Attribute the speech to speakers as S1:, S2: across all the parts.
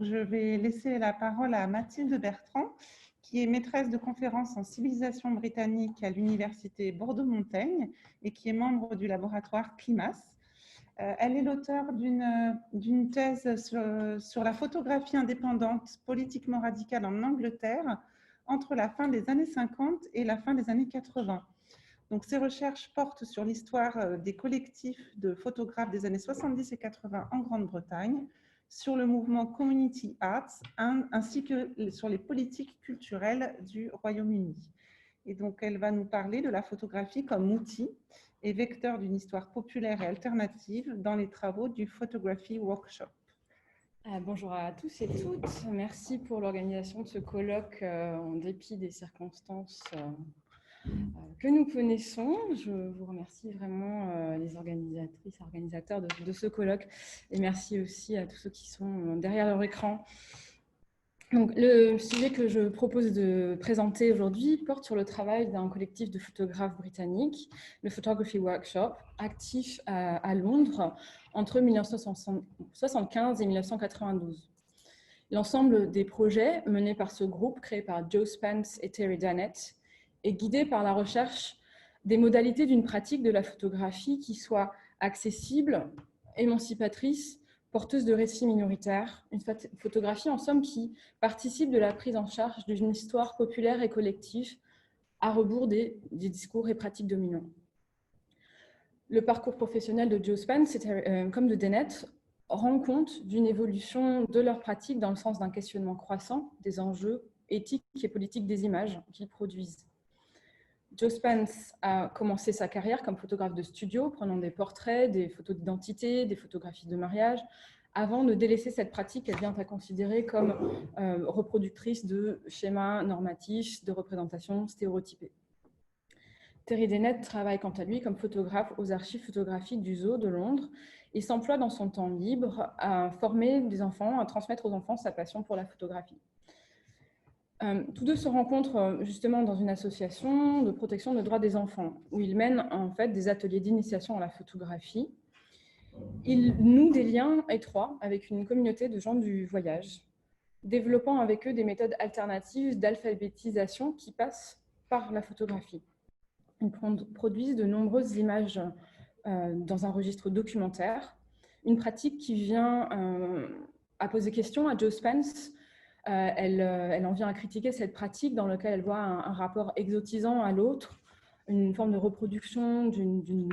S1: Je vais laisser la parole à Mathilde Bertrand, qui est maîtresse de conférences en civilisation britannique à l'université Bordeaux-Montaigne et qui est membre du laboratoire CLIMAS. Elle est l'auteure d'une thèse sur la photographie indépendante politiquement radicale en Angleterre entre la fin des années 50 et la fin des années 80. Donc, ses recherches portent sur l'histoire des collectifs de photographes des années 70 et 80 en Grande-Bretagne, sur le mouvement Community Arts, ainsi que sur les politiques culturelles du Royaume-Uni. Et donc, elle va nous parler de la photographie comme outil et vecteur d'une histoire populaire et alternative dans les travaux du Photography Workshop.
S2: Bonjour à tous et toutes. Merci pour l'organisation de ce colloque en dépit des circonstances que nous connaissons. Je vous remercie vraiment les organisatrices et organisateurs de ce colloque et merci aussi à tous ceux qui sont derrière leur écran. Donc, le sujet que je propose de présenter aujourd'hui porte sur le travail d'un collectif de photographes britanniques, le Photography Workshop, actif à Londres entre 1975 et 1992. L'ensemble des projets menés par ce groupe, créé par Joe Spence et Terry Dannett, est guidé par la recherche des modalités d'une pratique de la photographie qui soit accessible, émancipatrice, porteuse de récits minoritaires, une photographie en somme qui participe de la prise en charge d'une histoire populaire et collective à rebours des discours et pratiques dominants. Le parcours professionnel de Joe Spence comme de Dennett rend compte d'une évolution de leur pratique dans le sens d'un questionnement croissant des enjeux éthiques et politiques des images qu'ils produisent. Joe Spence a commencé sa carrière comme photographe de studio, prenant des portraits, des photos d'identité, des photographies de mariage, avant de délaisser cette pratique qu'elle vient à considérer comme reproductrice de schémas normatifs, de représentations stéréotypées. Terry Dennett travaille quant à lui comme photographe aux archives photographiques du Zoo de Londres et s'emploie dans son temps libre à former des enfants, à transmettre aux enfants sa passion pour la photographie. Tous deux se rencontrent justement dans une association de protection des droits des enfants, où ils mènent en fait des ateliers d'initiation à la photographie. Ils nouent des liens étroits avec une communauté de gens du voyage, développant avec eux des méthodes alternatives d'alphabétisation qui passent par la photographie. Ils produisent de nombreuses images dans un registre documentaire, une pratique qui vient à poser question à Joe Spence. Elle en vient à critiquer cette pratique dans laquelle elle voit un rapport exotisant à l'autre, une forme de reproduction, d'une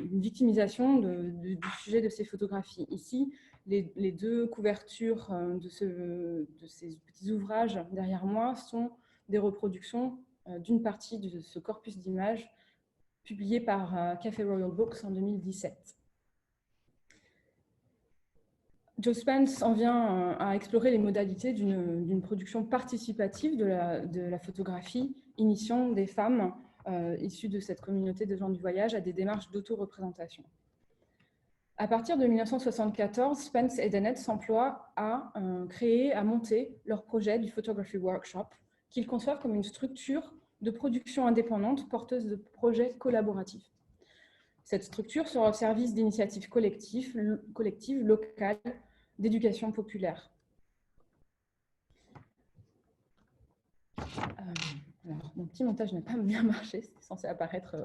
S2: victimisation du sujet de ces photographies. Ici, les deux couvertures de ces petits ouvrages derrière moi sont des reproductions d'une partie de ce corpus d'images publié par Café Royal Books en 2017. Joe Spence en vient à explorer les modalités d'une production participative de la photographie, initiant des femmes issues de cette communauté de gens du voyage à des démarches d'auto-représentation. À partir de 1974, Spence et Dennett s'emploient à créer, à monter leur projet du Photography Workshop, qu'ils conçoivent comme une structure de production indépendante porteuse de projets collaboratifs. Cette structure sera au service d'initiatives collectives, locales, d'éducation populaire. Alors, mon petit montage n'a pas bien marché, c'est censé apparaître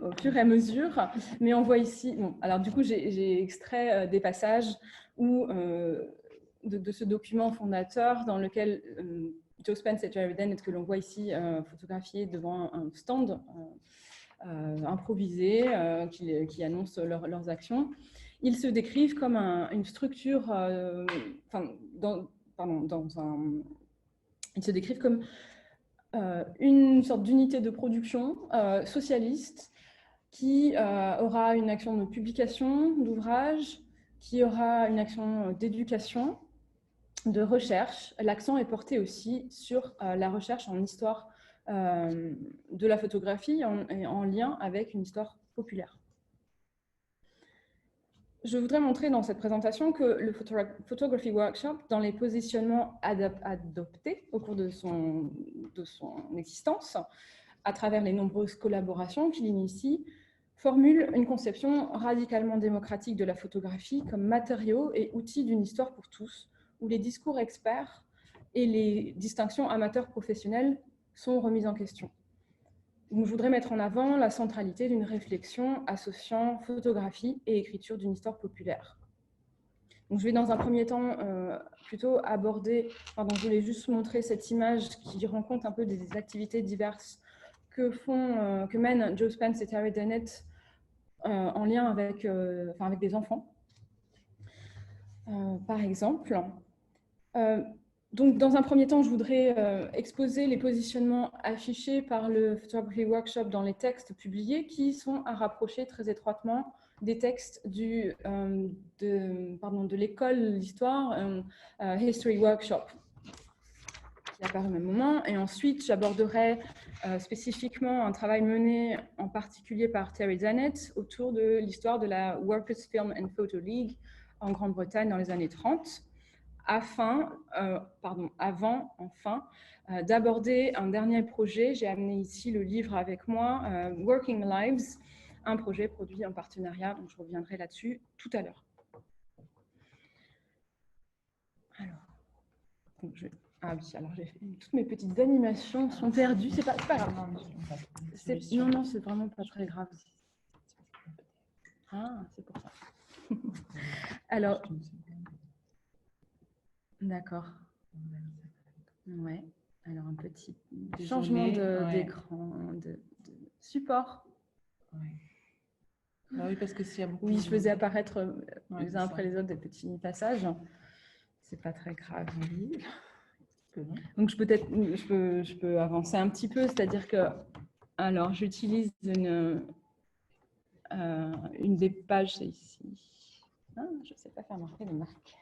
S2: au fur et à mesure, mais on voit ici, bon, alors du coup j'ai extrait des passages de ce document fondateur dans lequel Joe Spence et Terry Dennett, que l'on voit ici photographiés devant un stand improvisé qui annonce leurs actions. Ils se décrivent comme une structure, ils se décrivent comme une sorte d'unité de production socialiste qui aura une action de publication d'ouvrages, qui aura une action d'éducation, de recherche. L'accent est porté aussi sur la recherche en histoire de la photographie en lien avec une histoire populaire. Je voudrais montrer dans cette présentation que le Photography Workshop, dans les positionnements adoptés au cours de son existence, à travers les nombreuses collaborations qu'il initie, formule une conception radicalement démocratique de la photographie comme matériau et outil d'une histoire pour tous, où les discours experts et les distinctions amateurs-professionnels sont remises en question. Donc, je voudrais mettre en avant la centralité d'une réflexion associant photographie et écriture d'une histoire populaire. Donc, je vais dans un premier temps plutôt aborder, je voulais juste montrer cette image qui rend compte un peu des activités diverses que mènent Joe Spence et Terry Dennett en lien avec des enfants, par exemple. Donc, dans un premier temps, je voudrais exposer les positionnements affichés par le Photography Workshop dans les textes publiés qui sont à rapprocher très étroitement des textes de l'école d'histoire History Workshop qui apparaît au même moment. Et ensuite, j'aborderai spécifiquement un travail mené en particulier par Terry Dennett autour de l'histoire de la Workers' Film and Photo League en Grande-Bretagne dans les années 30. Avant d'aborder un dernier projet. J'ai amené ici le livre avec moi, Working Lives, un projet produit en partenariat, donc je reviendrai là-dessus tout à l'heure. Alors j'ai fait toutes mes petites animations sont perdues, c'est pas grave. Non, c'est vraiment pas très grave. Ah, c'est pour ça. Alors, d'accord. Ouais. Alors un petit changement d'écran, de support.
S1: Ouais. Bah oui, parce que s'il y a beaucoup.
S2: Oui, je faisais apparaître les uns après les autres des petits passages. C'est pas très grave. Donc je peux avancer un petit peu, c'est-à-dire que alors j'utilise une des pages, c'est ici. Ah, je ne sais pas faire marquer les marques.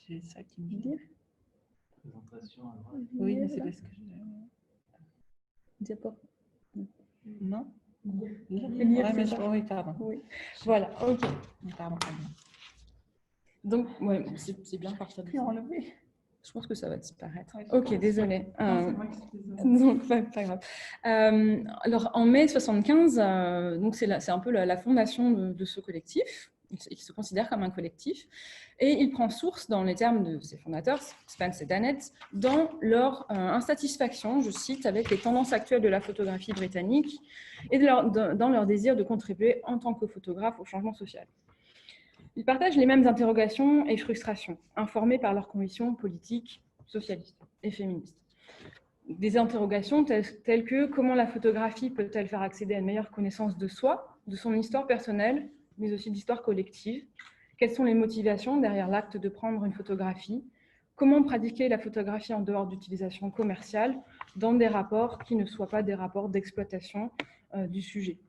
S1: C'est ça qui me dit.
S3: Présentation à droite.
S1: Oui, mais c'est parce que
S2: Diapo.
S1: Non.
S2: Oui,
S1: pardon.
S2: Oui. Voilà, ok.
S1: Pardon.
S2: Donc, ouais, c'est bien partir de ça.
S1: Enlever.
S2: Je pense que ça va disparaître.
S1: Ouais,
S2: ok, désolé.
S1: Donc,
S2: pas grave. Alors, en mai 75, donc c'est un peu la fondation de ce collectif, qui se considère comme un collectif, et il prend source, dans les termes de ses fondateurs, Spence et Dennett, dans leur insatisfaction, je cite, avec les tendances actuelles de la photographie britannique et dans leur désir de contribuer en tant que photographe au changement social. Ils partagent les mêmes interrogations et frustrations, informés par leurs convictions politiques, socialistes et féministes. Des interrogations telles que comment la photographie peut-elle faire accéder à une meilleure connaissance de soi, de son histoire personnelle, mais aussi d'histoire collective? Quelles sont les motivations derrière l'acte de prendre une photographie? Comment pratiquer la photographie en dehors d'utilisation commerciale dans des rapports qui ne soient pas des rapports d'exploitation du sujet?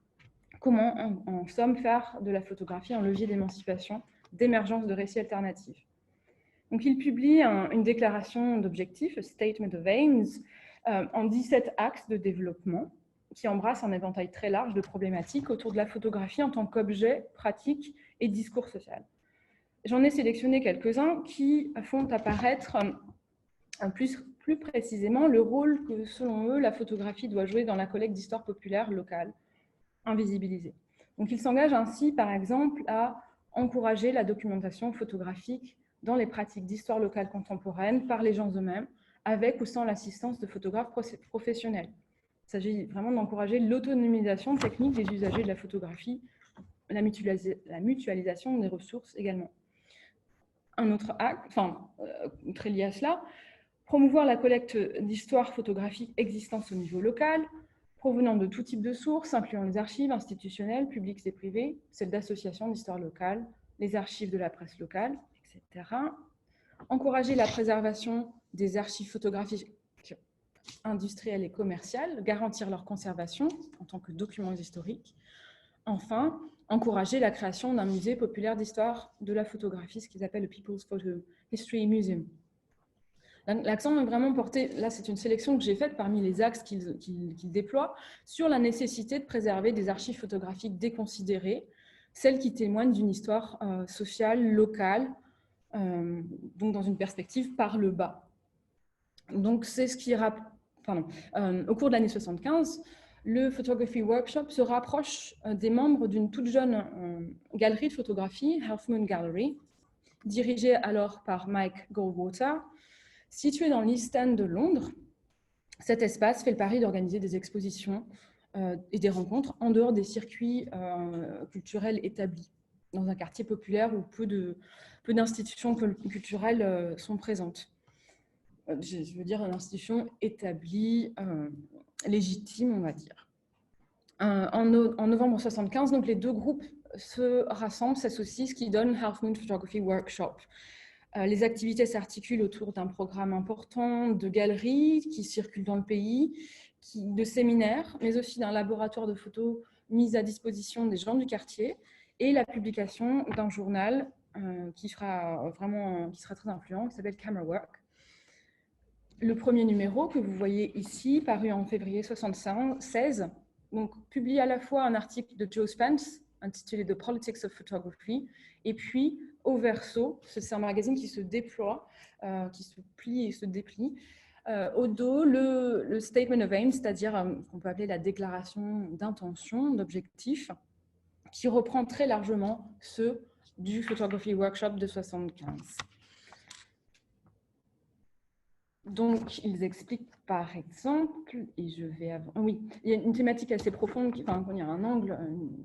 S2: Comment, en somme, faire de la photographie un levier d'émancipation, d'émergence de récits alternatifs. Donc, il publie une déclaration d'objectifs, a Statement of Aims, en 17 axes de développement, qui embrasse un éventail très large de problématiques autour de la photographie en tant qu'objet, pratique et discours social. J'en ai sélectionné quelques-uns qui font apparaître plus précisément le rôle que, selon eux, la photographie doit jouer dans la collecte d'histoire populaire locale, invisibilisée. Donc, il s'engage ainsi, par exemple, à encourager la documentation photographique dans les pratiques d'histoire locale contemporaine par les gens eux-mêmes, avec ou sans l'assistance de photographes professionnels. Il s'agit vraiment d'encourager l'autonomisation technique des usagers de la photographie, la mutualisation des ressources également. Un autre acte, très lié à cela, promouvoir la collecte d'histoire photographique existence au niveau local, provenant de tout type de sources, incluant les archives institutionnelles, publiques et privées, celles d'associations d'histoire locale, les archives de la presse locale, etc. Encourager la préservation des archives photographiques industrielles et commerciales, garantir leur conservation en tant que documents historiques. Enfin, encourager la création d'un musée populaire d'histoire de la photographie, ce qu'ils appellent le People's Photo History Museum. L'accent est vraiment porté, là c'est une sélection que j'ai faite parmi les axes qu'ils déploient, sur la nécessité de préserver des archives photographiques déconsidérées, celles qui témoignent d'une histoire sociale, locale, donc dans une perspective par le bas. Donc c'est ce qui au cours de l'année 75, le Photography Workshop se rapproche des membres d'une toute jeune galerie de photographie, Half Moon Gallery, dirigé alors par Mike Goldwater. Situé dans l'East End de Londres, cet espace fait le pari d'organiser des expositions et des rencontres en dehors des circuits culturels établis, dans un quartier populaire où peu d'institutions culturelles sont présentes. Je veux dire une institution établie, légitime, on va dire. En novembre 1975, donc les deux groupes se rassemblent, s'associent, ce qui donne Half Moon Photography Workshop. Les activités s'articulent autour d'un programme important de galeries qui circulent dans le pays, de séminaires, mais aussi d'un laboratoire de photos mis à disposition des gens du quartier et la publication d'un journal qui sera très influent, qui s'appelle Camera Work. Le premier numéro que vous voyez ici, paru en février 1976, donc, publie à la fois un article de Joe Spence intitulé The Politics of Photography, et puis au verso, c'est un magazine qui se déploie, qui se plie et se déplie. Au dos, le Statement of Aim, c'est-à-dire qu'on peut appeler la déclaration d'intention, d'objectif, qui reprend très largement ceux du Photography Workshop de 1975. Donc, ils expliquent par exemple, et je vais oui, il y a une thématique assez profonde, il y a un angle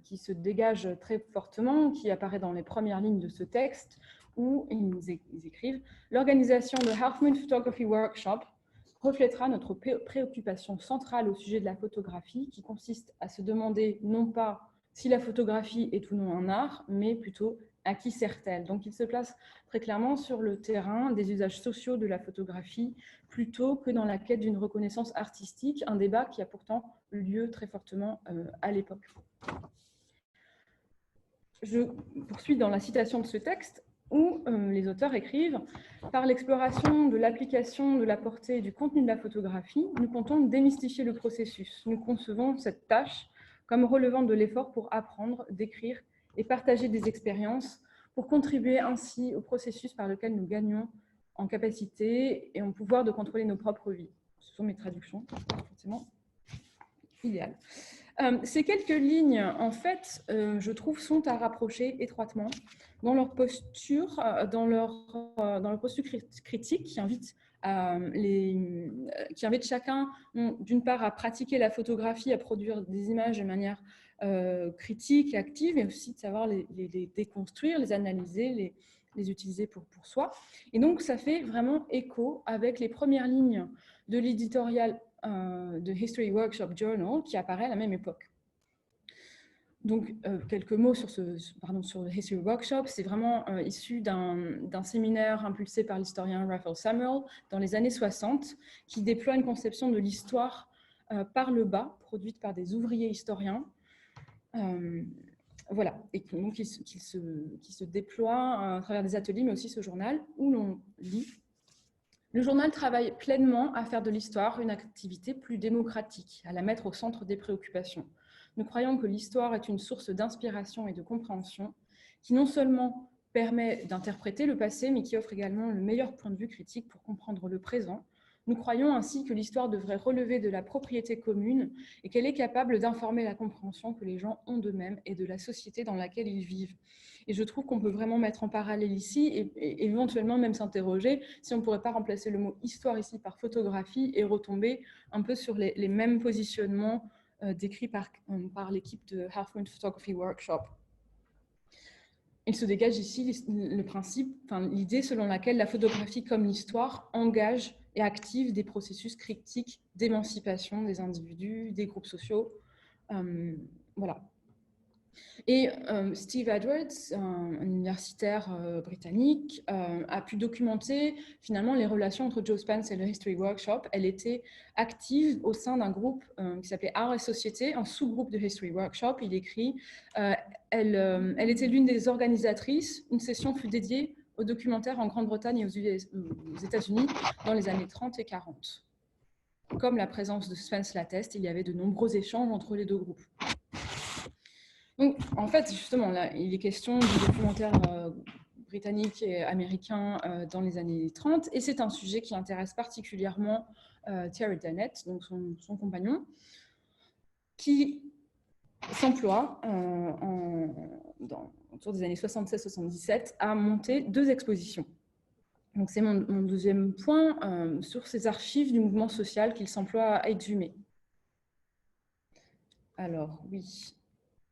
S2: qui se dégage très fortement, qui apparaît dans les premières lignes de ce texte, où ils écrivent « L'organisation de Half Moon Photography Workshop reflètera notre préoccupation centrale au sujet de la photographie, qui consiste à se demander non pas si la photographie est ou non un art, mais plutôt à qui sert-elle ?» Donc, il se place très clairement sur le terrain des usages sociaux de la photographie, plutôt que dans la quête d'une reconnaissance artistique, un débat qui a pourtant eu lieu très fortement à l'époque. Je poursuis dans la citation de ce texte, où les auteurs écrivent « Par l'exploration de l'application, de la portée et du contenu de la photographie, nous comptons démystifier le processus. Nous concevons cette tâche comme relevant de l'effort pour apprendre, décrire et partager des expériences pour contribuer ainsi au processus par lequel nous gagnons en capacité et en pouvoir de contrôler nos propres vies. » Ce sont mes traductions, forcément idéales. Ces quelques lignes, en fait, je trouve, sont à rapprocher étroitement dans leur posture, critique qui invite chacun, d'une part, à pratiquer la photographie, à produire des images de manière critique et active, mais aussi de savoir les déconstruire, les analyser, les utiliser pour soi. Et donc, ça fait vraiment écho avec les premières lignes de l'éditorial de History Workshop Journal qui apparaît à la même époque. Donc, quelques mots sur le History Workshop. C'est vraiment issu d'un séminaire impulsé par l'historien Raphael Samuel dans les années 60, qui déploie une conception de l'histoire par le bas, produite par des ouvriers historiens. Voilà, et donc qui se déploie à travers des ateliers, mais aussi ce journal où l'on lit. Le journal travaille pleinement à faire de l'histoire une activité plus démocratique, à la mettre au centre des préoccupations. Nous croyons que l'histoire est une source d'inspiration et de compréhension qui non seulement permet d'interpréter le passé, mais qui offre également le meilleur point de vue critique pour comprendre le présent. Nous croyons ainsi que l'histoire devrait relever de la propriété commune et qu'elle est capable d'informer la compréhension que les gens ont d'eux-mêmes et de la société dans laquelle ils vivent. Et je trouve qu'on peut vraiment mettre en parallèle ici et éventuellement même s'interroger si on ne pourrait pas remplacer le mot histoire ici par photographie et retomber un peu sur les mêmes positionnements décrits par l'équipe de Half Moon Photography Workshop. Il se dégage ici l'idée selon laquelle la photographie comme l'histoire engage et active des processus critiques d'émancipation des individus, des groupes sociaux. Voilà. Et Steve Edwards, un universitaire britannique, a pu documenter finalement les relations entre Joe Spence et le History Workshop. Elle était active au sein d'un groupe qui s'appelait Art et Société, un sous-groupe de History Workshop. Il écrit elle était l'une des organisatrices. Une session fut dédiée aux documentaires en Grande-Bretagne et aux États-Unis dans les années 30 et 40. Comme la présence de Spence l'atteste, il y avait de nombreux échanges entre les deux groupes. Donc, en fait, justement, là, il est question du documentaire britannique et américain dans les années 30, et c'est un sujet qui intéresse particulièrement Terry Dennett, donc son compagnon, qui s'emploie autour des années 76-77 à monter 2 expositions. Donc c'est mon deuxième point sur ces archives du mouvement social qu'il s'emploie à exhumer. Alors oui,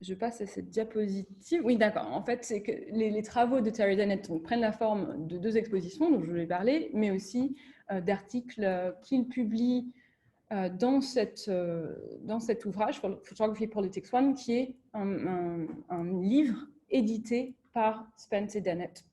S2: je passe à cette diapositive. Oui, d'accord. En fait, c'est que les travaux de Terry Dennett prennent la forme de 2 expositions dont je vais parler, mais aussi d'articles qu'il publie dans cet ouvrage, Photography Politics 1, qui est un livre édité par Spence et Dennett.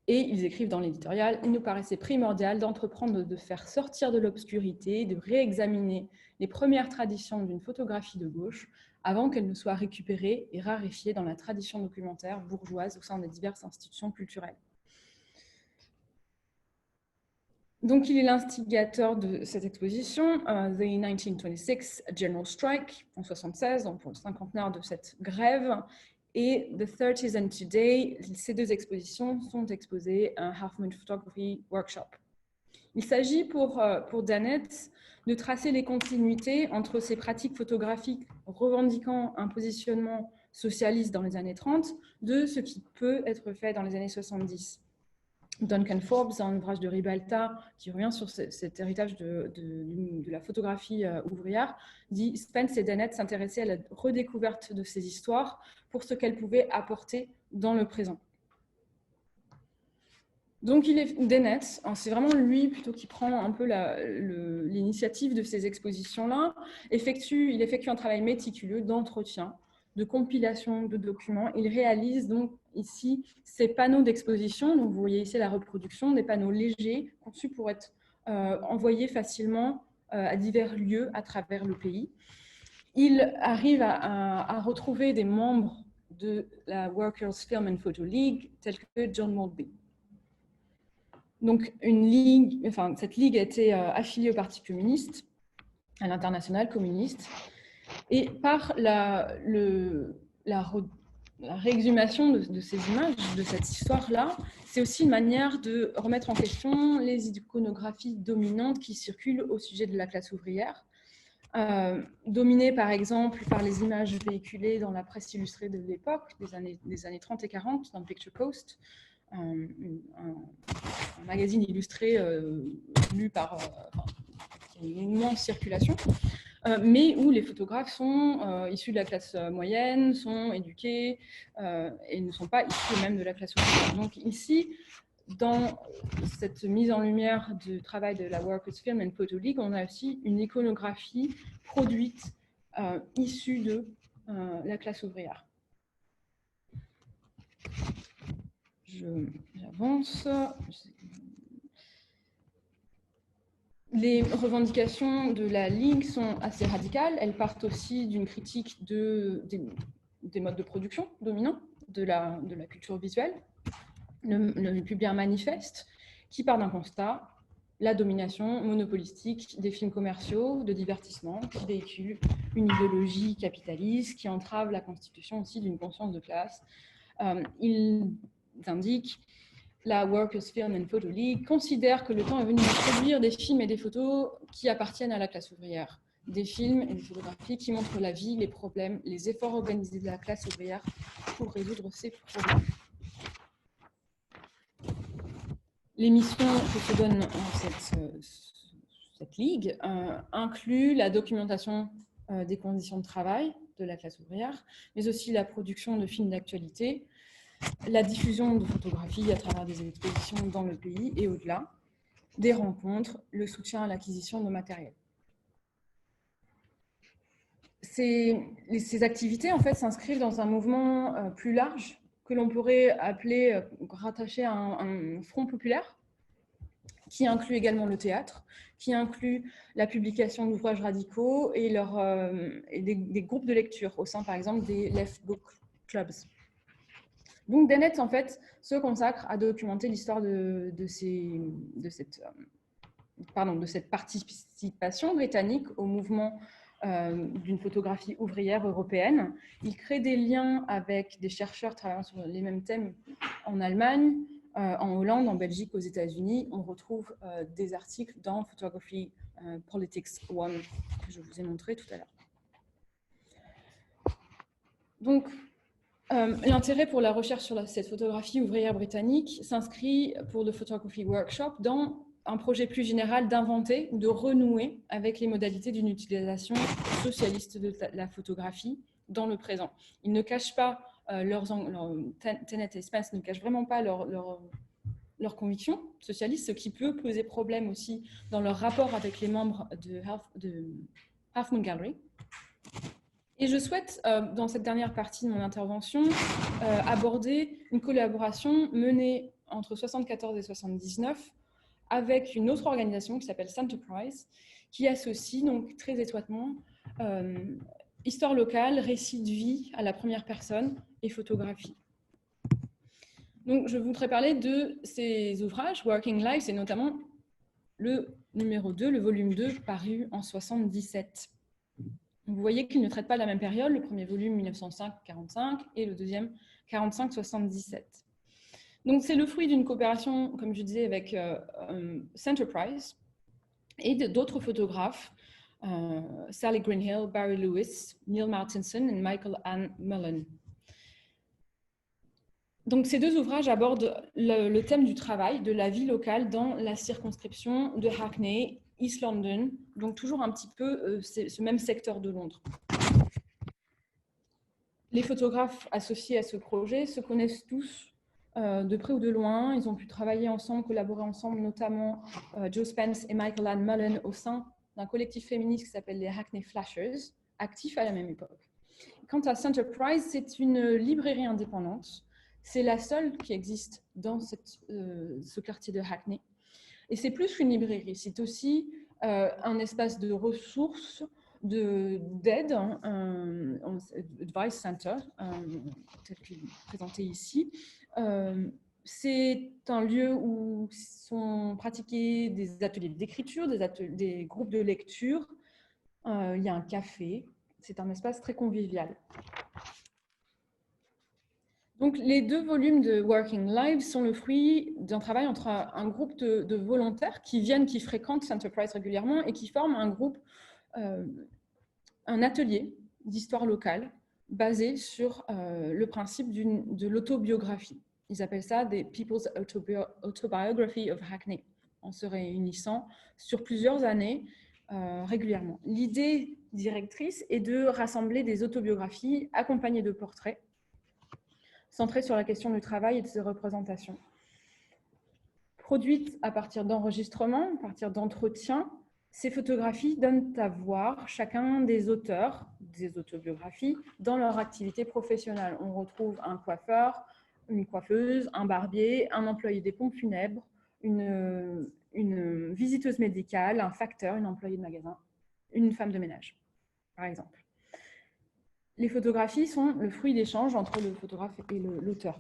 S2: Et ils écrivent dans l'éditorial, il nous paraissait primordial d'entreprendre de faire sortir de l'obscurité, de réexaminer les premières traditions d'une photographie de gauche avant qu'elles ne soient récupérées et raréfiées dans la tradition documentaire bourgeoise au sein des diverses institutions culturelles. Donc, il est l'instigateur de cette exposition, The 1926 General Strike, en 1976, donc pour le cinquantenaire de cette grève, et The 30s and Today. Ces 2 expositions sont exposées à un Half Moon Photography Workshop. Il s'agit pour Dennett de tracer les continuités entre ces pratiques photographiques revendiquant un positionnement socialiste dans les années 30 de ce qui peut être fait dans les années 70. Duncan Forbes, un ouvrage de Ribalta qui revient sur cet héritage de la photographie ouvrière, dit « Spence et Dennett s'intéressaient à la redécouverte de ces histoires pour ce qu'elles pouvaient apporter dans le présent ». Donc, Dennett, c'est vraiment lui plutôt qui prend un peu l'initiative de ces expositions-là. Il effectue un travail méticuleux d'entretien, de compilation de documents. Il réalise donc ici ces panneaux d'exposition. Donc, vous voyez ici la reproduction, des panneaux légers conçus pour être envoyés facilement à divers lieux à travers le pays. Il arrive à retrouver des membres de la Workers' Film and Photo League, tels que John Maltby. Donc, cette ligue a été affiliée au Parti communiste, à l'international communiste, et par la réexhumation de ces images, de cette histoire-là, c'est aussi une manière de remettre en question les iconographies dominantes qui circulent au sujet de la classe ouvrière, dominées par exemple par les images véhiculées dans la presse illustrée de l'époque, des années 30 et 40, dans Picture Post, un magazine illustré lu par une immense circulation, mais où les photographes sont issus de la classe moyenne, sont éduqués et ne sont pas issus même de la classe ouvrière. Donc ici, dans cette mise en lumière du travail de la Workers' Film and Photo League, on a aussi une iconographie produite issue de la classe ouvrière. J'avance. Les revendications de la Ligue sont assez radicales. Elles partent aussi d'une critique des modes de production dominants, de la culture visuelle. Le publie un manifeste qui part d'un constat, la domination monopolistique des films commerciaux, de divertissement, qui véhicule une idéologie capitaliste, qui entrave la constitution aussi d'une conscience de classe. Il indique la Workers' Film and Photo League considère que le temps est venu de produire des films et des photos qui appartiennent à la classe ouvrière. Des films et des photographies qui montrent la vie, les problèmes, les efforts organisés de la classe ouvrière pour résoudre ces problèmes. Les missions que se donne cette ligue incluent la documentation des conditions de travail de la classe ouvrière, mais aussi la production de films d'actualité, la diffusion de photographies à travers des expositions dans le pays et au-delà, des rencontres, le soutien à l'acquisition de matériel. Ces activités en fait, s'inscrivent dans un mouvement plus large que l'on pourrait appeler, rattaché à un front populaire, qui inclut également le théâtre, qui inclut la publication d'ouvrages radicaux et des groupes de lecture au sein, par exemple, des Left Book Clubs. Donc, Dennett, en fait, se consacre à documenter l'histoire de cette participation britannique au mouvement d'une photographie ouvrière européenne. Il crée des liens avec des chercheurs travaillant sur les mêmes thèmes en Allemagne, en Hollande, en Belgique, aux États-Unis. On retrouve des articles dans Photography Politics 1 que je vous ai montré tout à l'heure. Donc, l'intérêt pour la recherche sur cette photographie ouvrière britannique s'inscrit pour le Photography Workshop dans un projet plus général d'inventer ou de renouer avec les modalités d'une utilisation socialiste de la photographie dans le présent. Ils ne cachent pas Tennant et Spence ne cachent vraiment pas leurs convictions socialistes, ce qui peut poser problème aussi dans leur rapport avec les membres de Half Moon Gallery. Et je souhaite, dans cette dernière partie de mon intervention, aborder une collaboration menée entre 1974 et 1979 avec une autre organisation qui s'appelle Centerprise, qui associe donc très étroitement histoire locale, récit de vie à la première personne et photographie. Donc, je voudrais parler de ces ouvrages, Working Lives, et notamment le numéro 2, le volume 2, paru en 1977. Vous voyez qu'ils ne traitent pas la même période, le premier volume 1905-45 et le deuxième 45-77. Donc, c'est le fruit d'une coopération, comme je disais, avec Centerprise et d'autres photographes, Sally Greenhill, Barry Lewis, Neil Martinson et Michael Ann Mullen. Donc, ces deux ouvrages abordent le thème du travail, de la vie locale dans la circonscription de Hackney, East London, donc toujours un petit peu ce même secteur de Londres. Les photographes associés à ce projet se connaissent tous de près ou de loin. Ils ont pu travailler ensemble, collaborer ensemble, notamment Joe Spence et Michael Ann Mullen au sein d'un collectif féministe qui s'appelle les Hackney Flashers, actifs à la même époque. Quant à Centerprise, c'est une librairie indépendante. C'est la seule qui existe dans ce quartier de Hackney. Et c'est plus qu'une librairie, c'est aussi un espace de ressources, d'aide, un advice center, tel qu'il est présenté ici. C'est un lieu où sont pratiqués des ateliers d'écriture, des groupes de lecture. Il y a un café. C'est un espace très convivial. Donc, les deux volumes de Working Lives sont le fruit d'un travail entre un groupe de volontaires qui fréquentent Centerprise régulièrement et qui forment un groupe, un atelier d'histoire locale basé sur le principe de l'autobiographie. Ils appellent ça des People's Autobiography of Hackney, en se réunissant sur plusieurs années régulièrement. L'idée directrice est de rassembler des autobiographies accompagnées de portraits centrées sur la question du travail et de ses représentations. Produites à partir d'enregistrements, à partir d'entretiens, ces photographies donnent à voir chacun des auteurs des autobiographies dans leur activité professionnelle. On retrouve un coiffeur, une coiffeuse, un barbier, un employé des pompes funèbres, une visiteuse médicale, un facteur, une employée de magasin, une femme de ménage, par exemple. Les photographies sont le fruit d'échanges entre le photographe et l'auteur.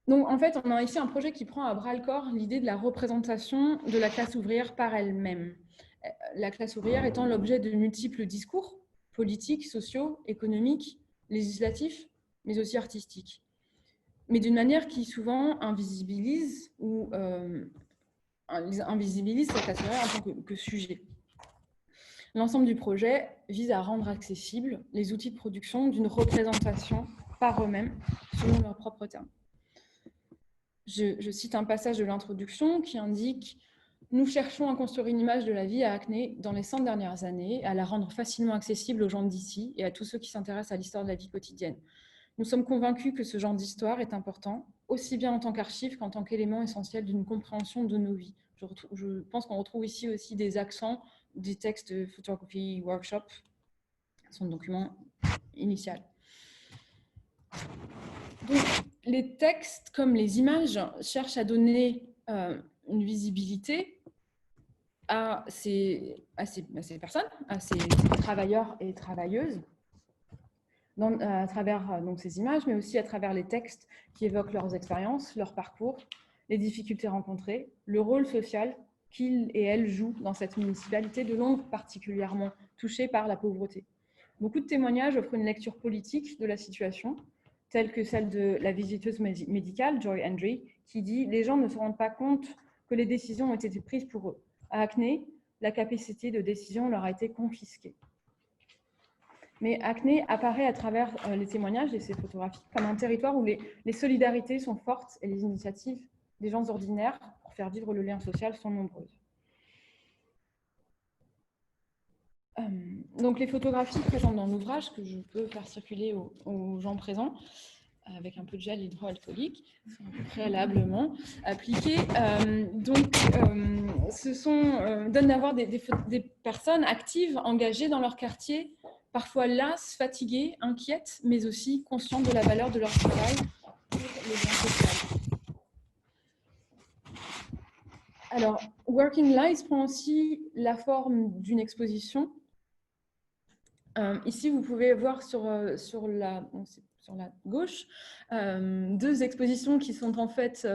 S2: Donc, en fait, on a ici un projet qui prend à bras-le-corps l'idée de la représentation de la classe ouvrière par elle-même. La classe ouvrière étant l'objet de multiples discours politiques, sociaux, économiques, législatifs, mais aussi artistiques. Mais d'une manière qui souvent invisibilise cette classe ouvrière en tant que sujet. L'ensemble du projet vise à rendre accessibles les outils de production d'une représentation par eux-mêmes, selon leurs propres termes. Je cite un passage de l'introduction qui indique « Nous cherchons à construire une image de la vie à Hackney dans les 100 dernières années, à la rendre facilement accessible aux gens d'ici et à tous ceux qui s'intéressent à l'histoire de la vie quotidienne. Nous sommes convaincus que ce genre d'histoire est important, aussi bien en tant qu'archive qu'en tant qu'élément essentiel d'une compréhension de nos vies. » Je pense qu'on retrouve ici aussi des accents des textes de Photography Workshop, son document initial. Donc, les textes, comme les images, cherchent à donner une visibilité à ces personnes, à ces travailleurs et travailleuses, à travers donc, ces images, mais aussi à travers les textes qui évoquent leurs expériences, leur parcours, les difficultés rencontrées, le rôle social qu'ils et elles jouent dans cette municipalité de Londres particulièrement touchée par la pauvreté. Beaucoup de témoignages offrent une lecture politique de la situation, telle que celle de la visiteuse médicale, Joy Hendry, qui dit « Les gens ne se rendent pas compte que les décisions ont été prises pour eux. À Hackney, la capacité de décision leur a été confisquée. » mais Hackney apparaît à travers les témoignages et ses photographies comme un territoire où les solidarités sont fortes et les initiatives des gens ordinaires pour faire vivre le lien social sont nombreuses. Donc les photographies présentes dans l'ouvrage, que je peux faire circuler aux gens présents, avec un peu de gel hydroalcoolique, sont préalablement appliquées. Donnent à voir des personnes actives, engagées dans leur quartier, parfois lasses, fatiguées, inquiètes, mais aussi conscientes de la valeur de leur travail pour le lien social. Alors, Working Lives prend aussi la forme d'une exposition. Ici, vous pouvez voir sur la gauche deux expositions qui sont en fait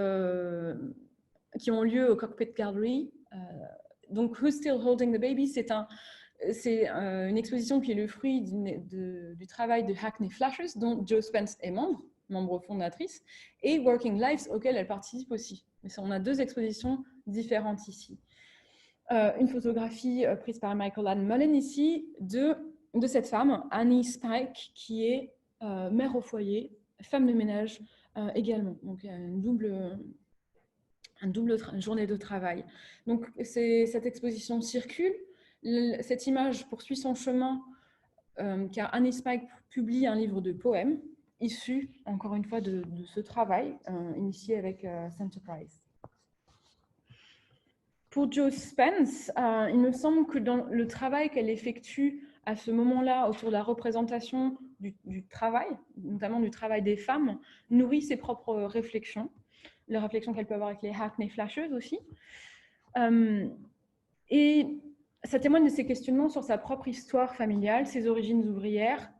S2: qui ont lieu au Cockpit Gallery. Donc, Who's Still Holding the Baby, c'est une exposition qui est le fruit du travail de Hackney Flashers, dont Jo Spence est membre fondatrice, et Working Lives, auquel elle participe aussi. Mais on a deux expositions différentes ici. Une photographie prise par Michael Ann Mullen ici de cette femme, Annie Spike, qui est mère au foyer, femme de ménage également. Donc, une double journée de travail. Donc, cette exposition circule. Cette image poursuit son chemin car Annie Spike publie un livre de poèmes issu, encore une fois, de ce travail initié avec Centerprise. Pour Jo Spence, il me semble que dans le travail qu'elle effectue à ce moment-là autour de la représentation du travail, notamment du travail des femmes, nourrit ses propres réflexions, les réflexions qu'elle peut avoir avec les Hackney Flashers aussi. Et ça témoigne de ses questionnements sur sa propre histoire familiale, ses origines ouvrières,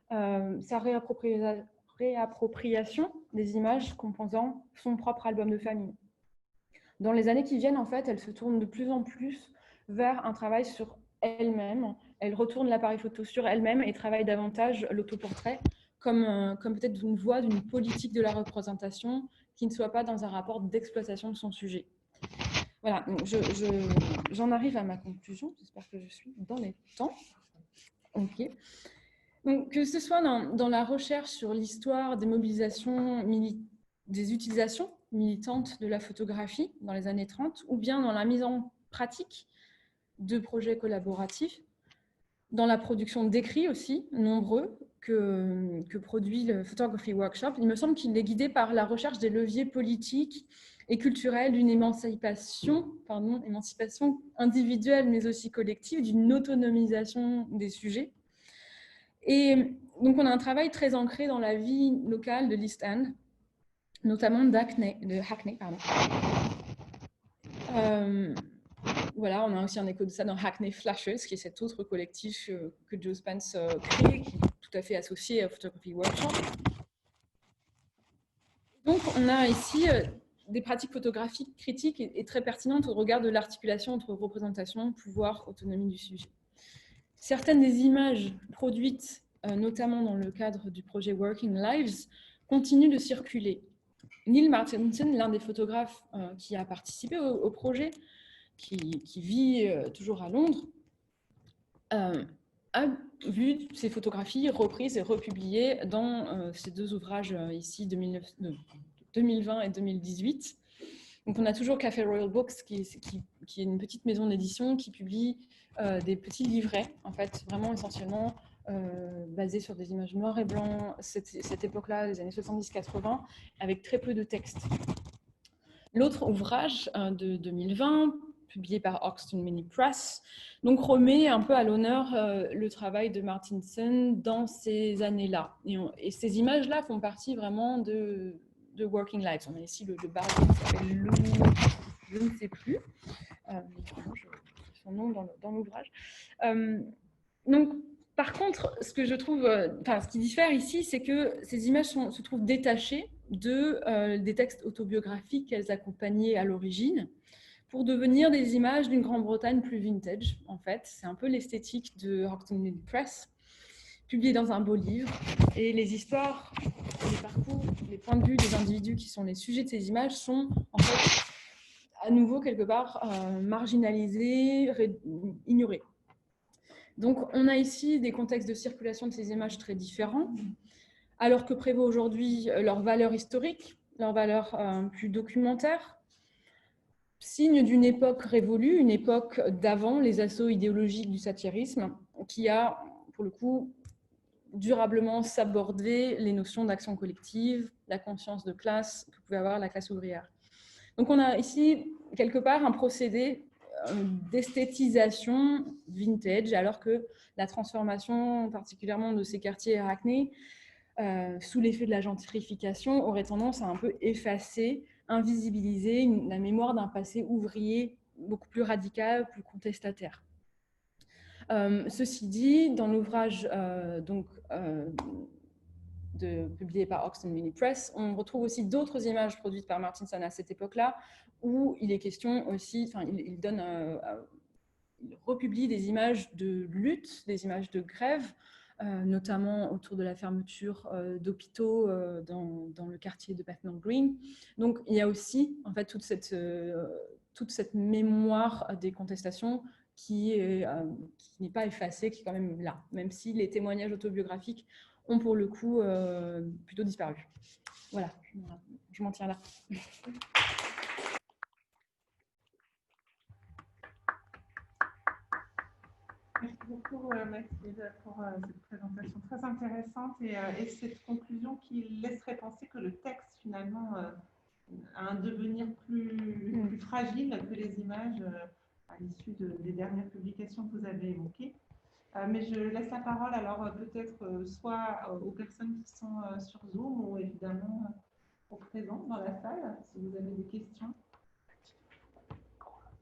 S2: sa réappropriation des images composant son propre album de famille. Dans les années qui viennent, en fait, elle se tourne de plus en plus vers un travail sur elle-même. Elle retourne l'appareil photo sur elle-même et travaille davantage l'autoportrait comme peut-être une voie d'une politique de la représentation qui ne soit pas dans un rapport d'exploitation de son sujet. Voilà, j'en arrive à ma conclusion. J'espère que je suis dans les temps. Ok. Donc, que ce soit dans la recherche sur l'histoire des mobilisations des utilisations militantes de la photographie dans les années 30, ou bien dans la mise en pratique de projets collaboratifs, dans la production d'écrits aussi, nombreux, que produit le Photography Workshop, il me semble qu'il est guidé par la recherche des leviers politiques et culturels d'une émancipation individuelle, mais aussi collective, d'une autonomisation des sujets. Et donc, on a un travail très ancré dans la vie locale de l'East End, notamment de Hackney. Voilà, on a aussi un écho de ça dans Hackney Flashers, qui est cet autre collectif que Jo Spence crée, qui est tout à fait associé à Photography Workshop. Donc, on a ici des pratiques photographiques critiques et très pertinentes au regard de l'articulation entre représentation, pouvoir, autonomie du sujet. Certaines des images produites, notamment dans le cadre du projet Working Lives, continuent de circuler. Neil Martinson, l'un des photographes qui a participé au projet, qui vit toujours à Londres, a vu ces photographies reprises et republiées dans ces deux ouvrages ici, 2020 et 2018. Donc, on a toujours Café Royal Books, qui est une petite maison d'édition qui publie des petits livrets, en fait, vraiment essentiellement basés sur des images noires et blancs, cette époque-là, les années 70-80, avec très peu de texte. L'autre ouvrage de 2020, publié par Hoxton Mini Press, donc remet un peu à l'honneur le travail de Martinson dans ces années-là. Et ces images-là font partie vraiment de Working Lives. On a ici le bar qui s'appelle Lou, je ne sais plus, son nom dans l'ouvrage. Donc, par contre, ce que je trouve, ce qui diffère ici, c'est que ces images se trouvent détachées des textes autobiographiques qu'elles accompagnaient à l'origine, pour devenir des images d'une Grande-Bretagne plus vintage, en fait. C'est un peu l'esthétique de Hoxton Mini Press, publié dans un beau livre. Et les histoires, les parcours, les points de vue des individus qui sont les sujets de ces images sont, en fait, à nouveau, quelque part, marginalisés, ignorés. Donc, on a ici des contextes de circulation de ces images très différents, alors que prévaut aujourd'hui leur valeur historique, leur valeur plus documentaire, signe d'une époque révolue, une époque d'avant les assauts idéologiques du satirisme, qui a, pour le coup, durablement sabordé les notions d'action collective, la conscience de classe que pouvait avoir la classe ouvrière. Donc on a ici, quelque part, un procédé d'esthétisation vintage, alors que la transformation, particulièrement de ces quartiers arachnées, sous l'effet de la gentrification, aurait tendance à un peu effacer, invisibiliser la mémoire d'un passé ouvrier beaucoup plus radical, plus contestataire. Ceci dit, dans l'ouvrage publié par Oxford Mini Press, on retrouve aussi d'autres images produites par Martinson à cette époque-là, où il est question aussi, il republie des images de lutte, des images de grève, notamment autour de la fermeture d'hôpitaux dans le quartier de Bethnal Green. Donc il y a aussi en fait toute cette mémoire des contestations qui n'est pas effacée, qui est quand même là, même si les témoignages autobiographiques ont pour le coup plutôt disparu. Voilà, je m'en tiens là.
S1: Merci beaucoup, Mathilde, pour cette présentation très intéressante et cette conclusion qui laisserait penser que le texte, finalement, a un devenir plus fragile que les images à l'issue des dernières publications que vous avez évoquées. Mais je laisse la parole alors peut-être soit aux personnes qui sont sur Zoom ou évidemment aux présents dans la salle, si vous avez des questions.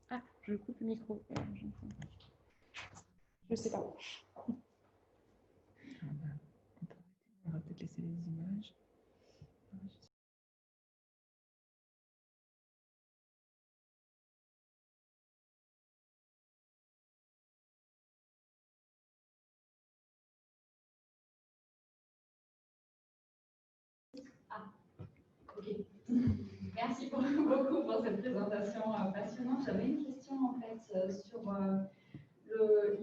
S2: Ah, je coupe le micro. Je ne sais pas.
S1: On va peut-être laisser les images.
S4: Ok. Merci beaucoup pour cette présentation passionnante. J'avais une question en fait sur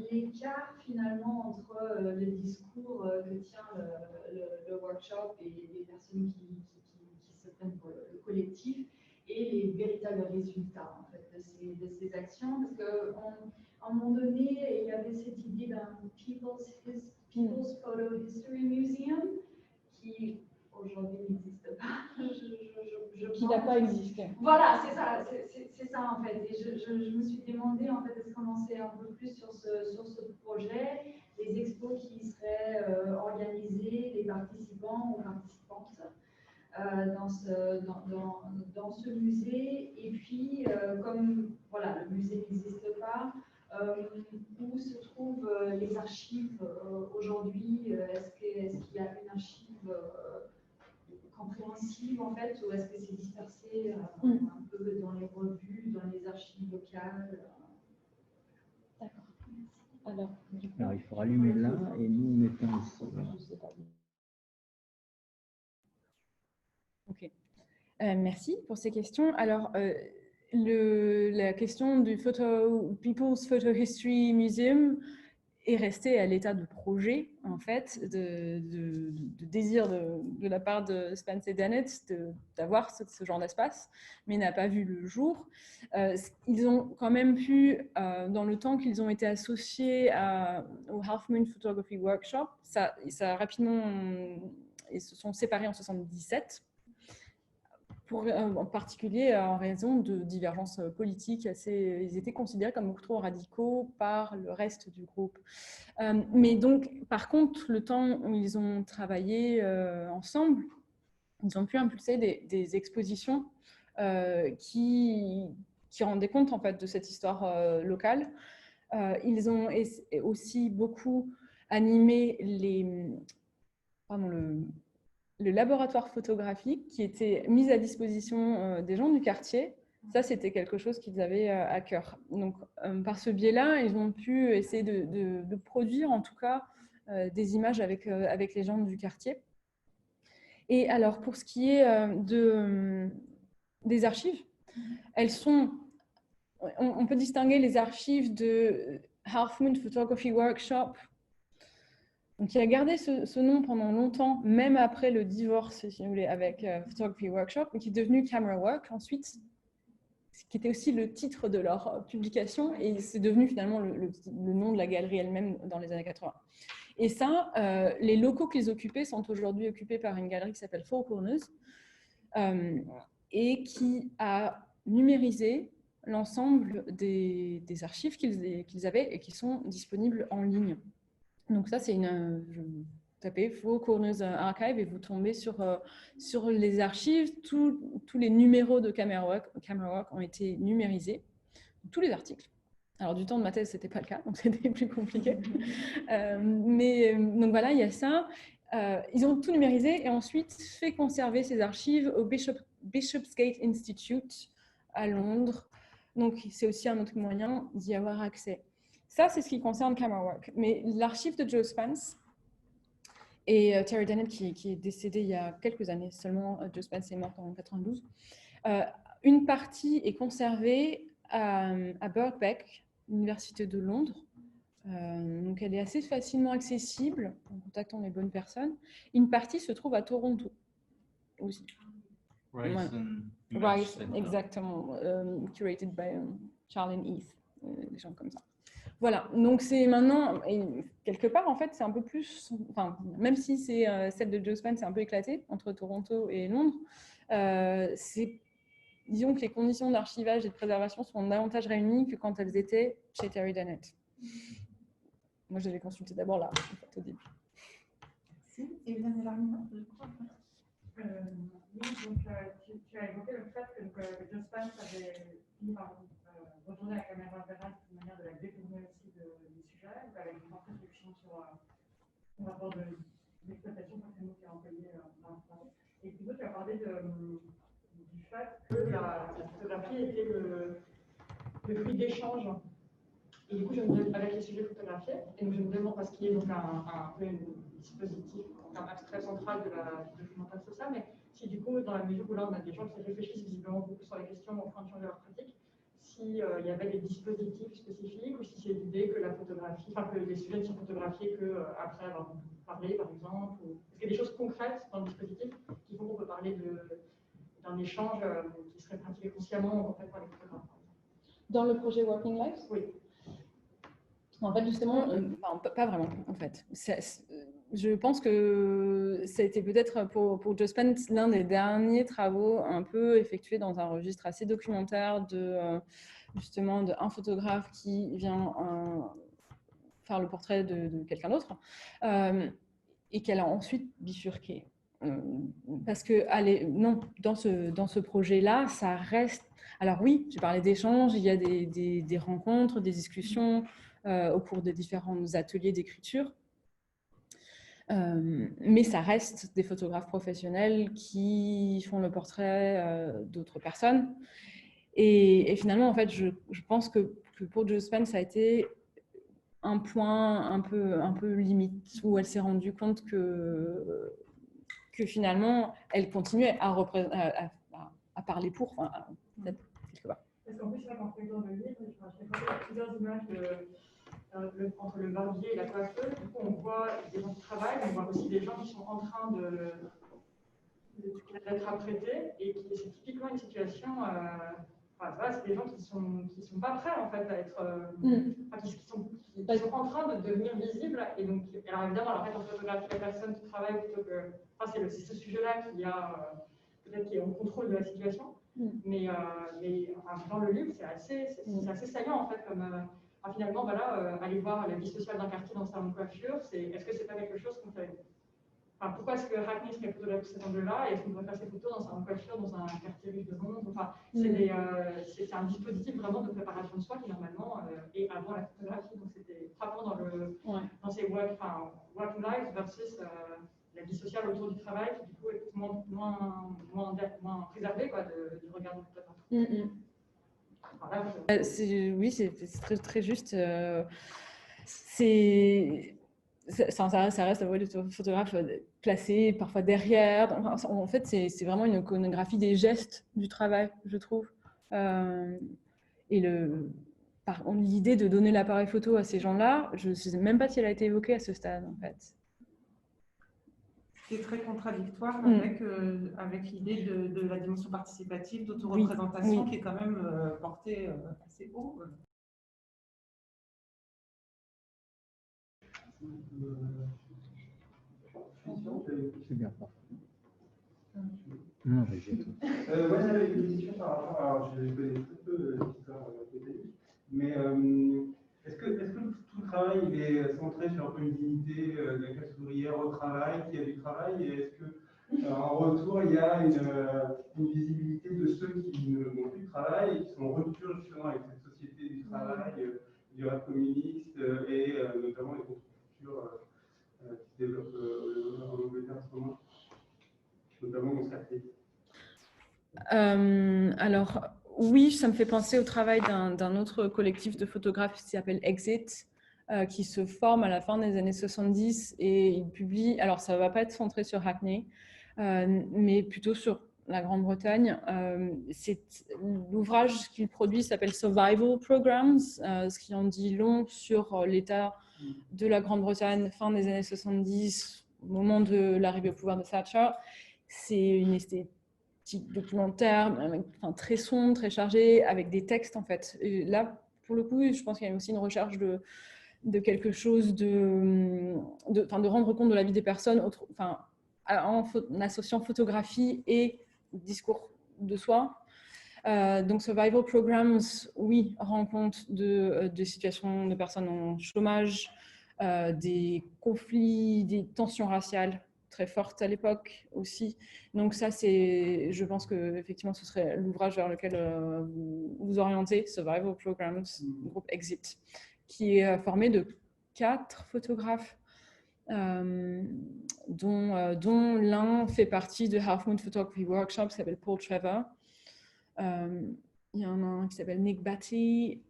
S4: l'écart finalement entre le discours que tient le workshop et les personnes qui se prennent pour le collectif et les véritables résultats en fait, de ces actions. Parce qu'à un moment donné, il y avait cette idée d'un People's Photo History Museum qui aujourd'hui n'existe pas.
S2: Qui n'a pas existé.
S4: Voilà, c'est ça en fait. Et je me suis demandé en fait, est-ce qu'on en sait un peu plus sur ce projet, les expos qui seraient organisés, les participants ou participantes dans ce musée. Et puis, comme voilà, le musée n'existe pas, où se trouvent les archives aujourd'hui? Est-ce qu'il y a une archive compréhensible en fait, ou est-ce que c'est dispersé un peu dans les revues, dans les archives locales?
S2: D'accord. Alors,
S3: il faut rallumer là et nous mettons ici.
S2: Je sais pas. Ok. Merci pour ces questions. Alors, la question du People's Photo History Museum est restée à l'état de projet, en fait, de désir de la part de Spence et Dennett d'avoir ce genre d'espace, mais n'a pas vu le jour. Ils ont quand même pu, dans le temps qu'ils ont été associés au Half Moon Photography Workshop, ça a rapidement, ils se sont séparés en 1977. En particulier en raison de divergences politiques ils étaient considérés comme beaucoup trop radicaux par le reste du groupe. Mais donc, par contre, le temps où ils ont travaillé ensemble, ils ont pu impulser des expositions qui rendaient compte en fait de cette histoire locale. Ils ont aussi beaucoup animé le laboratoire photographique qui était mis à disposition des gens du quartier. Ça, c'était quelque chose qu'ils avaient à cœur. Donc, par ce biais-là, ils ont pu essayer de produire, en tout cas, des images avec les gens du quartier. Et alors, pour ce qui est des archives, elles sont... On peut distinguer les archives Half Moon Photography Workshop. Donc, il a gardé ce nom pendant longtemps, même après le divorce, si vous voulez, avec Photography Workshop, qui est devenu Camera Work ensuite, qui était aussi le titre de leur publication, et c'est devenu finalement le nom de la galerie elle-même dans les années 80. Et ça, les locaux qu'ils occupaient sont aujourd'hui occupés par une galerie qui s'appelle Four Corners, et qui a numérisé l'ensemble des archives qu'ils avaient et qui sont disponibles en ligne. Donc ça, c'est vous tapez Four Corners Archive et vous tombez sur les archives. Tous les numéros de Camera Work ont été numérisés, tous les articles. Alors, du temps de ma thèse, ce n'était pas le cas, donc c'était plus compliqué. Donc voilà, il y a ça. Ils ont tout numérisé et ensuite fait conserver ces archives au Bishopsgate Institute à Londres. Donc, c'est aussi un autre moyen d'y avoir accès. Ça, c'est ce qui concerne Camera Work. Mais l'archive de Joe Spence et Terry Dennett, qui est décédé il y a quelques années seulement, Joe Spence est mort en 92, une partie est conservée à Birkbeck, l'université de Londres. Donc, elle est assez facilement accessible en contactant les bonnes personnes. Une partie se trouve à Toronto aussi. Rice, exactement. Curated by Charlene Heath, des gens comme ça. Voilà, donc c'est maintenant, et quelque part, en fait, c'est un peu plus, enfin, même si c'est celle de Joe Spence, c'est un peu éclaté entre Toronto et Londres, disons que les conditions d'archivage et de préservation sont davantage réunies que quand elles étaient chez Terry Dennett. Moi, je l'avais consulté d'abord là, en fait, au début.
S1: Merci. Et vous avez l'argument, je crois.
S5: Oui, donc tu as évoqué le fait que Joe Spence avait fini par retourner à la caméra verbale de manière de la détourner aussi du sujet, avec une forte réflexion sur le rapport d'exploitation, c'est le mot qui est employé dans le travail. Et plutôt, tu as parlé du fait que la photographie était le fruit d'échange. Et du coup, avec les sujets photographiés, et donc je me demande, parce qu'il y a donc un dispositif, un axe très central de la documentation sociale, mais si du coup, dans la mesure où là, on a des gens qui réfléchissent visiblement beaucoup sur les questions en train de changer leur pratique, s'il y avait des dispositifs spécifiques, ou si c'est l'idée que la photographie, enfin que les sujets ne sont photographiés qu'après avoir parlé, par exemple, ou est-ce qu'il y a des choses concrètes dans le dispositif qui font qu'on peut parler d'un échange qui serait pratiqué consciemment en fait par les photographes?
S2: Dans le projet Working Life?
S5: Oui.
S2: En fait, justement, pas vraiment, en fait. Je pense que ça a été peut-être pour Joe Spence l'un des derniers travaux un peu effectués dans un registre assez documentaire justement d'un photographe qui vient faire le portrait de quelqu'un d'autre et qu'elle a ensuite bifurqué. Parce que, non, dans ce projet-là, ça reste... Alors oui, j'ai parlé d'échanges, il y a des rencontres, des discussions au cours de différents ateliers d'écriture. Mais ça reste des photographes professionnels qui font le portrait d'autres personnes. Et finalement, en fait, je pense que pour Joe Spence, ça a été un point un peu limite, où elle s'est rendue compte que finalement, elle continuait à parler pour, peut-être quelque part.
S5: Parce qu'en plus, là, quand on fait dans le livre, il y a plusieurs images entre le barbier et la coiffeuse. Du coup, on voit des gens qui travaillent, mais on voit aussi des gens qui sont en train d'être apprêtés, et c'est typiquement une situation... c'est des gens qui sont pas prêts en fait à être, qui sont en train de devenir visibles, et donc alors évidemment en fait on photographie la personne qui travaille plutôt que, c'est ce sujet-là qui a peut-être qui est en contrôle de la situation, mais dans le livre c'est assez saillant en fait comme finalement voilà aller voir la vie sociale d'un quartier dans un salon de coiffure, est-ce que c'est pas quelque chose qu'on fait? Pourquoi est-ce que Hackney serait photographe de cet angle-là, et est-ce qu'on pourrait faire ces photos dans un salon de coiffure, dans un quartier riche de Londres? C'est un dispositif vraiment de préparation de soi qui normalement est avant la photographie. Donc c'était frappant dans ces working life versus la vie sociale autour du travail qui du coup est moins préservée du regard du photographe.
S2: Oui, c'est très, très juste. Ça reste la voix du photographe placé parfois derrière. En fait, c'est vraiment une iconographie des gestes du travail, je trouve. Et l'idée de donner l'appareil photo à ces gens-là, je ne sais même pas si elle a été évoquée à ce stade, en fait.
S1: C'est très contradictoire avec l'idée de la dimension participative, d'autoreprésentation, qui est quand même portée assez haut.
S3: C'est bien parfait. Non, vas-y.
S6: Moi, j'avais une question par rapport. Alors, je connais très peu l'histoire britannique, mais est-ce que tout le travail il est centré sur une dignité de la classe ouvrière au travail, qui a du travail, et est-ce que en retour, il y a une visibilité de ceux qui n'ont plus de travail et qui sont en rupture justement avec cette société du travail, du rêve communiste et notamment les contre-cultures qui se développent en Angleterre en ce moment, notamment dans Scarface.
S2: Alors, oui, ça me fait penser au travail d'un autre collectif de photographes qui s'appelle Exit, qui se forme à la fin des années 70 et il publie, alors ça ne va pas être centré sur Hackney, mais plutôt sur la Grande-Bretagne. L'ouvrage qu'il produit s'appelle Survival Programs, ce qui en dit long sur l'état de la Grande-Bretagne fin des années 70, au moment de l'arrivée au pouvoir de Thatcher. C'est une esthétique documentaire, enfin, très sombre, très chargé, avec des textes en fait. Et là, pour le coup, je pense qu'il y a aussi une recherche de quelque chose de rendre compte de la vie des personnes, en associant photographie et discours de soi. Donc, Survival Programs, oui, rend compte de situations de personnes en chômage, des conflits, des tensions raciales très fortes à l'époque aussi. Donc ça, je pense que effectivement, ce serait l'ouvrage vers lequel vous vous orientez, Survival Programs, groupe Exit, qui est formé de 4 photographes, dont l'un fait partie de Half Moon Photography Workshop, qui s'appelle Paul Trevor. Il y en a un qui s'appelle Nick Batty.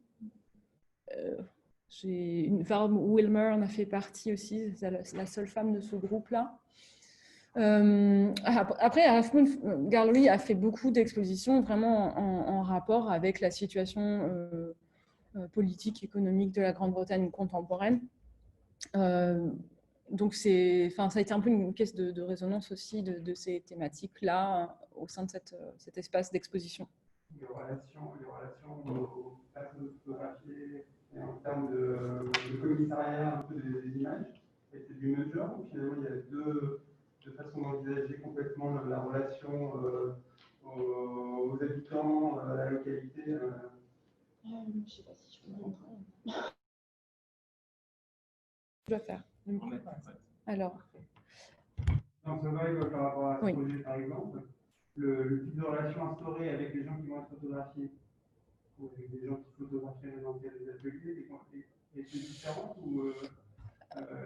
S2: Val Wilmer en a fait partie aussi, c'est la seule femme de ce groupe-là. Après, Half Moon Gallery a fait beaucoup d'expositions vraiment en rapport avec la situation politique, économique de la Grande-Bretagne contemporaine. Donc, ça a été un peu une caisse de résonance aussi de ces thématiques-là au sein de cet espace d'exposition.
S6: Les relations aux personnes photographiées et en termes de commissariat un peu des images, et c'est du même genre, ou finalement il y a deux façons d'envisager complètement la relation aux habitants, à la localité.
S2: Je ne sais pas si je peux rentrer. Je dois faire. Alors.
S6: Dans Survival, par rapport à ce projet, par exemple, le type de relation instaurée avec les gens qui vont être photographiés, ou avec les gens qui photographient dans des ateliers, est différente ou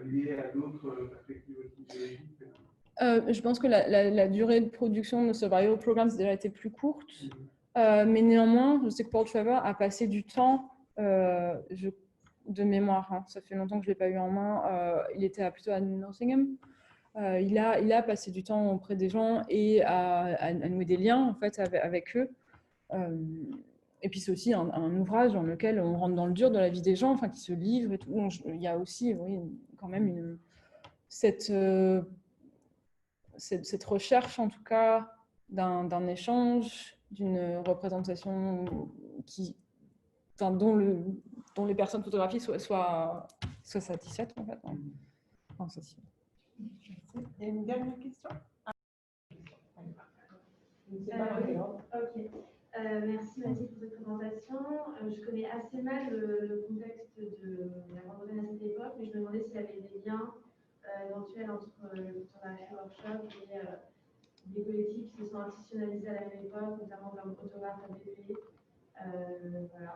S6: liée à d'autres perspectives aussi idéologiques?
S2: Je pense que la durée de production de Survival Programs a déjà été plus courte, mais néanmoins, je sais que Paul Trevor a passé du temps, de mémoire, hein, ça fait longtemps que je ne l'ai pas eu en main, il était plutôt à Nottingham. Il a passé du temps auprès des gens et à nouer des liens en fait, avec eux. Et puis c'est aussi un ouvrage dans lequel on rentre dans le dur de la vie des gens, enfin, qui se livrent et tout. Donc, il y a aussi quand même cette recherche en tout cas d'un échange, d'une représentation dont les personnes photographiées soient satisfaites en fait. Enfin, satisfaites.
S1: Il y a une dernière question.
S4: Ok. Merci Mathilde pour cette présentation. Je connais assez mal le contexte de la Grande-Bretagne à cette époque, mais je me demandais s'il y avait des liens éventuels entre le photography workshop et des collectifs qui se sont institutionnalisés à la même époque, notamment comme Photographe ABP. Voilà.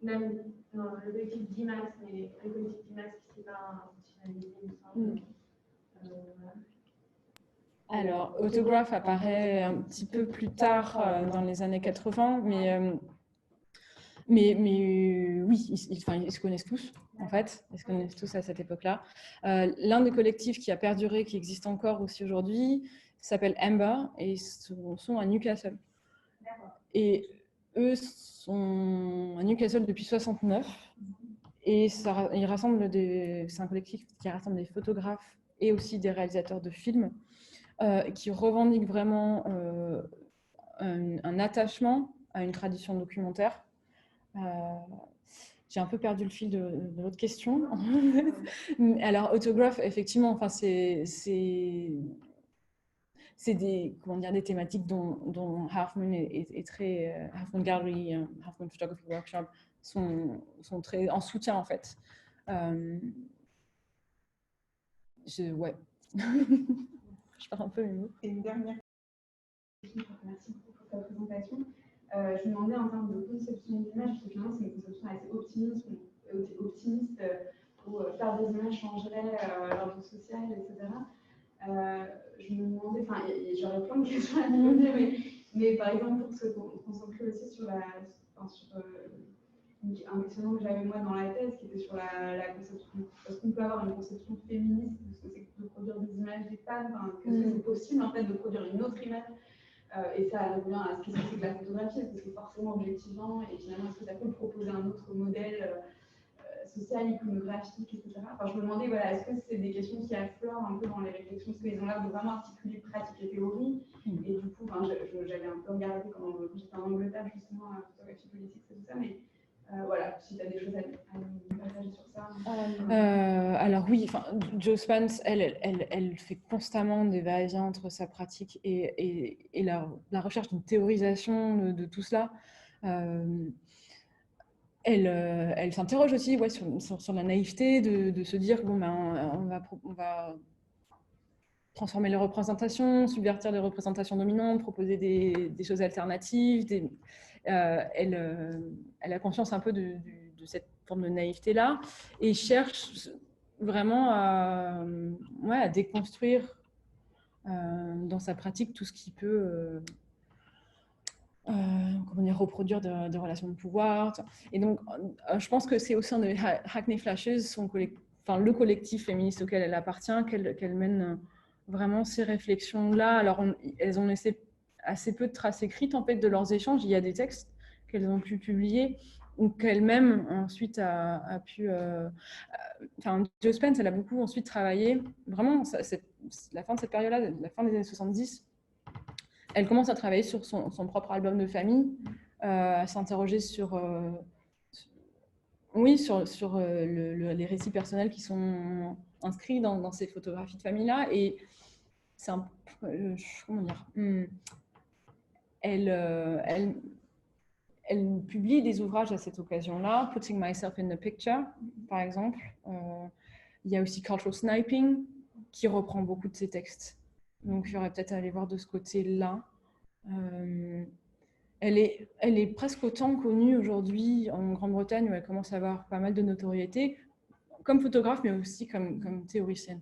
S4: Même dans le collectif d'IMAX, mais le collectif d'IMAX qui ne s'est pas institutionnalisé, il me semble. Voilà.
S2: Alors, Autograph apparaît un petit peu plus tard, dans les années 80, mais oui, ils se connaissent tous, en fait. Ils se connaissent tous à cette époque-là. L'un des collectifs qui a perduré, qui existe encore aussi aujourd'hui, s'appelle Amber, et ils sont à Newcastle. Et eux sont à Newcastle depuis 69 et c'est un collectif qui rassemble des photographes et aussi des réalisateurs de films qui revendiquent vraiment un attachement à une tradition documentaire. J'ai un peu perdu le fil de l'autre question. Alors, Autograph, effectivement, enfin, c'est des thématiques dont Half Moon est très... Half Moon Gallery, Half Moon Photography Workshop sont très en soutien, en fait. Ouais. Je pars un peu mes mots.
S1: Et une dernière.
S7: Merci beaucoup pour ta présentation. Je me demandais en termes de conception d'image, parce que finalement c'est une conception assez optimiste où faire des images changerait l'ordre social, etc. Je me demandais, enfin, j'aurais plein de questions à te poser, mais par exemple, pour se concentrer aussi sur un questionnement que j'avais moi dans la thèse, qui était sur la conception. Est-ce qu'on peut avoir une conception féministe de ce que c'est de produire des images des femmes, est-ce que c'est possible en fait de produire une autre image et ça revient à ce que c'est que la photographie, est-ce que c'est forcément objectivant et finalement est-ce que ça peut proposer un autre modèle social, iconographique, etc. Enfin, je me demandais, voilà, est-ce que c'est des questions qui affleurent un peu dans les réflexions, parce qu'ils ont l'air de vraiment articuler pratique et théorie, et du coup, j'avais un peu regardé quand j'étais en Angleterre, justement, à la photographie politique, et tout ça, mais voilà, si tu as des choses à nous partager sur ça.
S2: Alors oui, Jo Spence, elle fait constamment des va-et-vient entre sa pratique et la recherche d'une théorisation de tout cela. Elle s'interroge aussi sur la naïveté de se dire bon, on va transformer les représentations, subvertir les représentations dominantes, proposer des choses alternatives. Elle a conscience un peu de cette forme de naïveté-là et cherche vraiment à déconstruire dans sa pratique tout ce qui peut reproduire des relations de pouvoir. Et donc, je pense que c'est au sein de Hackney Flashes, le collectif féministe auquel elle appartient, qu'elle mène vraiment ces réflexions-là. Alors, elles ont laissé assez peu de traces écrites en fait, de leurs échanges. Il y a des textes qu'elles ont pu publier ou qu'elle-même ensuite a pu... Jo Spence, elle a beaucoup ensuite travaillé. Vraiment, la fin de cette période-là, la fin des années 70, elle commence à travailler sur son propre album de famille, à s'interroger sur les récits personnels qui sont inscrits dans ces photographies de famille-là. Et c'est comment dire, elle publie des ouvrages à cette occasion-là, Putting Myself in the Picture, par exemple. Il y a aussi Cultural Sniping, qui reprend beaucoup de ses textes. Donc, il y aurait peut-être à aller voir de ce côté-là. Elle est presque autant connue aujourd'hui en Grande-Bretagne, où elle commence à avoir pas mal de notoriété, comme photographe, mais aussi comme théoricienne.